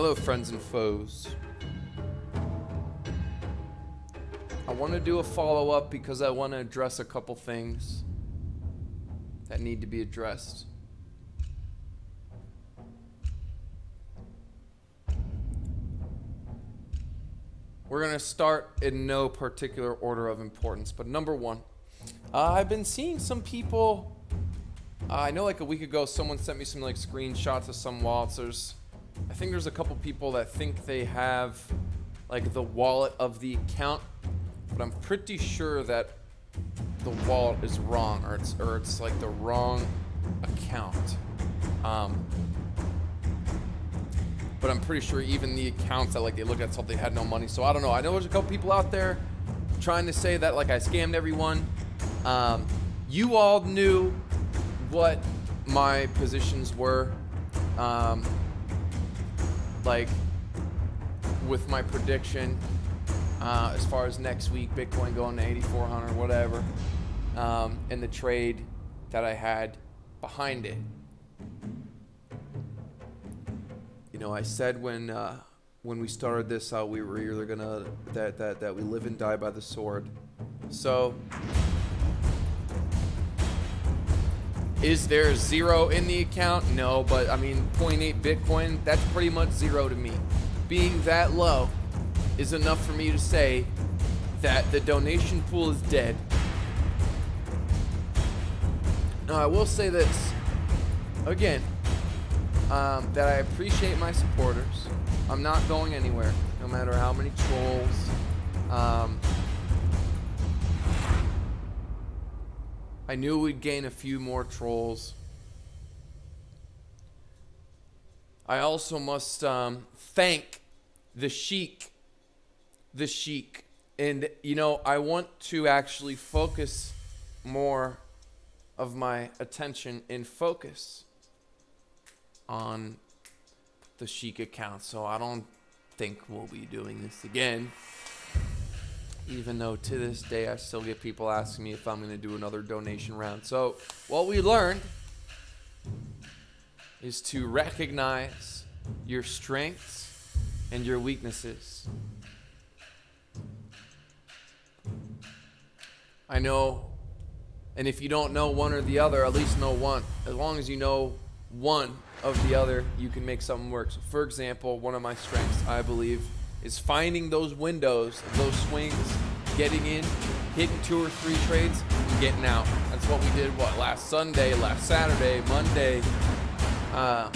Hello, friends and foes. I want to do a follow-up because I want to address a couple things that need to be addressed. We're going to start in no particular order of importance, but number one, I've been seeing some people, I know like a week ago someone sent me some like screenshots of some wallets. I think there's a couple people that think they have like the wallet of the account, but I'm pretty sure that the wallet is wrong, or it's like the wrong account. But I'm pretty sure even the accounts that like they looked at something had no money. So I don't know. I know there's a couple people out there trying to say that like I scammed everyone. You all knew what my positions were, like with my prediction as far as next week, Bitcoin going to 8,400, whatever, and the trade that I had behind it. You know, I said when we started this out, we were either gonna that we live and die by the sword. So, is there zero in the account? No, but I mean, 0.8 Bitcoin, that's pretty much zero to me. Being that low is enough for me to say that the donation pool is dead. Now, I will say this again. That I appreciate my supporters. I'm not going anywhere, no matter how many trolls. I knew we'd gain a few more trolls. I also must thank the Sheik. The Sheik. And, you know, I want to actually focus more of my attention and focus on the Sheik account, so I don't think we'll be doing this again, even though to this day I still get people asking me if I'm going to do another donation round. So what we learned is to recognize your strengths and your weaknesses. I know, and if you don't know one or the other, at least know one. As long as you know one of the other, you can make something work. So for example, one of my strengths, I believe, is finding those windows, those swings, getting in, hitting 2 or 3 trades, and getting out. That's what we did, what, last Sunday, last Saturday, Monday, and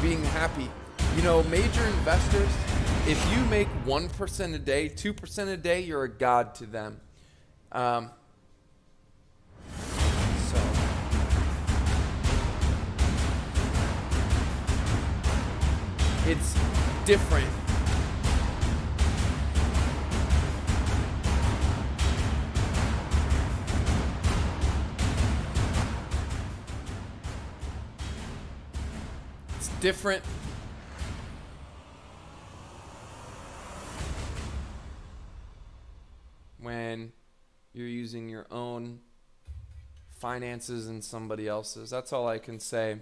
being happy. You know, major investors, if you make 1% a day, 2% a day, you're a god to them. It's different. It's different when you're using your own finances and somebody else's. That's all I can say.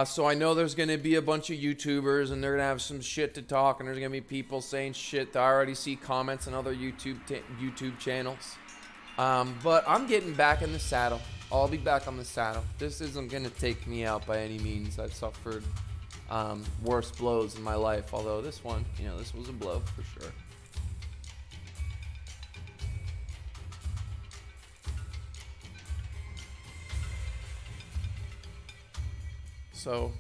So I know there's going to be a bunch of YouTubers and they're going to have some shit to talk, and there's going to be people saying shit. I already see comments on other YouTube channels. But I'm getting back in the saddle. I'll be back on the saddle. This isn't going to take me out by any means. I've suffered worse blows in my life, although this one, you know, this was a blow for sure. So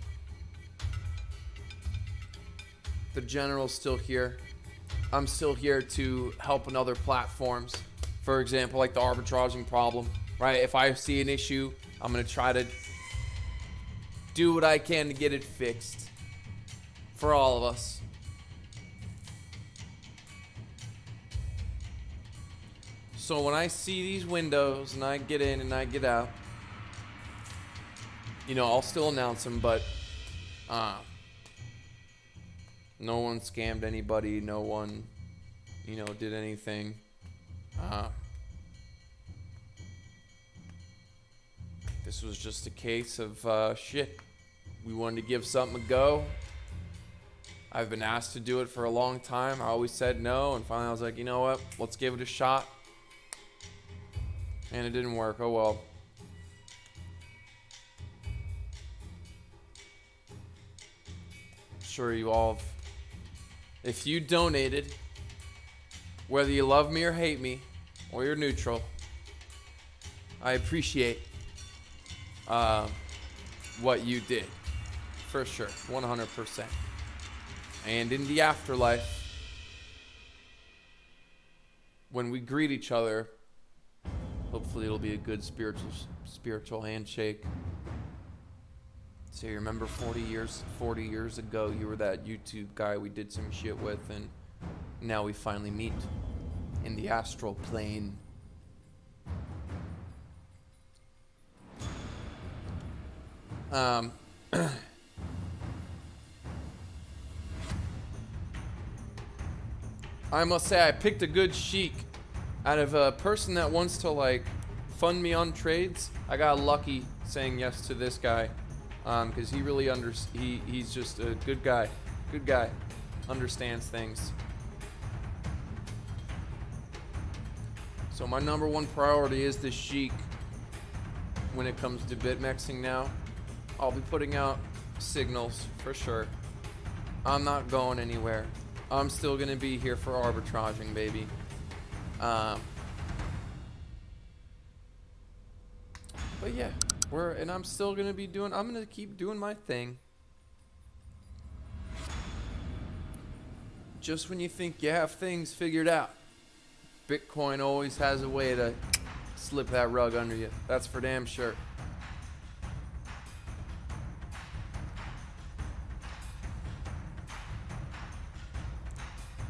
the general's still here. I'm still here to help in other platforms. For example, like the arbitraging problem, right? If I see an issue, I'm going to try to do what I can to get it fixed for all of us. So when I see these windows and I get in and I get out, you know, I'll still announce them, but no one scammed anybody. No one, you know, did anything. This was just a case of shit. We wanted to give something a go. I've been asked to do it for a long time. I always said no, and finally I was like, you know what? Let's give it a shot. And it didn't work. Oh well. I'm sure you all have, if you donated, whether you love me or hate me, or you're neutral, I appreciate what you did. For sure. 100%. And in the afterlife, when we greet each other, hopefully it'll be a good spiritual handshake. So you remember 40 years ago, you were that YouTube guy we did some shit with, and now we finally meet in the astral plane. I must say I picked a good sheik. Out of a person that wants to like fund me on trades, I got lucky saying yes to this guy, because he really he's just a good guy, understands things. So my #1 priority is the sheik. When it comes to BitMEXing now, I'll be putting out signals for sure. I'm not going anywhere. I'm still gonna be here for arbitraging, baby. But yeah, I'm still gonna be doing. I'm gonna keep doing my thing. Just when you think you have things figured out, Bitcoin always has a way to slip that rug under you. That's for damn sure.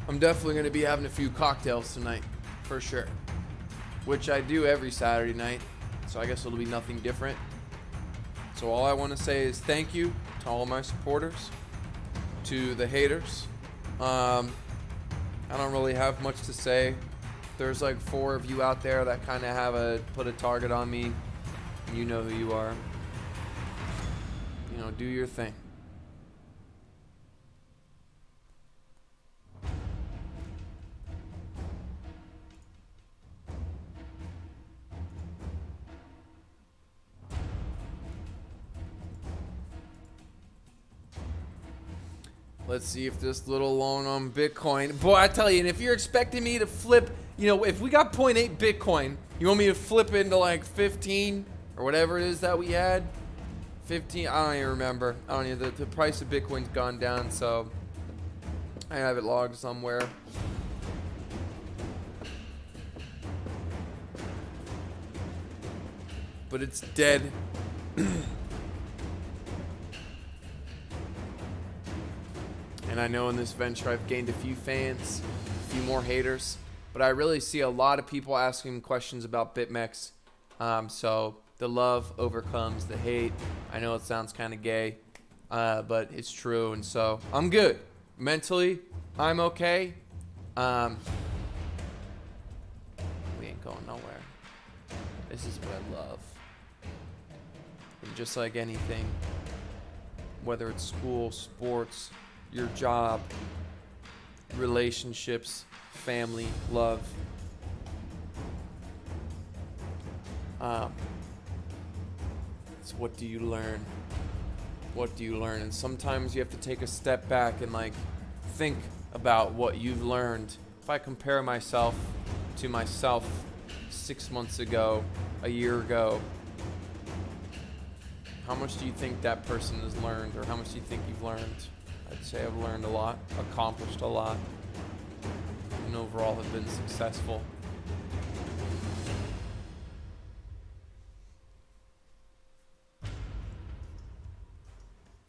I'm definitely going to be having a few cocktails tonight, for sure. Which I do every Saturday night, so I guess it'll be nothing different. So all I want to say is thank you to all my supporters, to the haters. I don't really have much to say. There's like 4 of you out there that kind of have put a target on me. You know who you are. You know, do your thing. Let's see if this little long on Bitcoin. Boy, I tell you, and if you're expecting me to flip, you know, if we got 0.8 Bitcoin, you want me to flip into like 15 or whatever it is that we had? 15, I don't even remember. I don't even, the price of Bitcoin's gone down, so I have it logged somewhere. But it's dead. And I know in this venture I've gained a few fans, a few more haters, but I really see a lot of people asking questions about BitMEX. So the love overcomes the hate. I know it sounds kind of gay, but it's true. And so I'm good. Mentally, I'm okay. We ain't going nowhere. This is what I love. And just like anything, whether it's school, sports, your job, relationships, family, love. It's what do you learn? What do you learn? And sometimes you have to take a step back and like think about what you've learned. If I compare myself to myself 6 months ago, a year ago, how much do you think that person has learned, or how much do you think you've learned? I'd say I've learned a lot, accomplished a lot, and overall have been successful.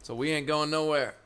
So we ain't going nowhere.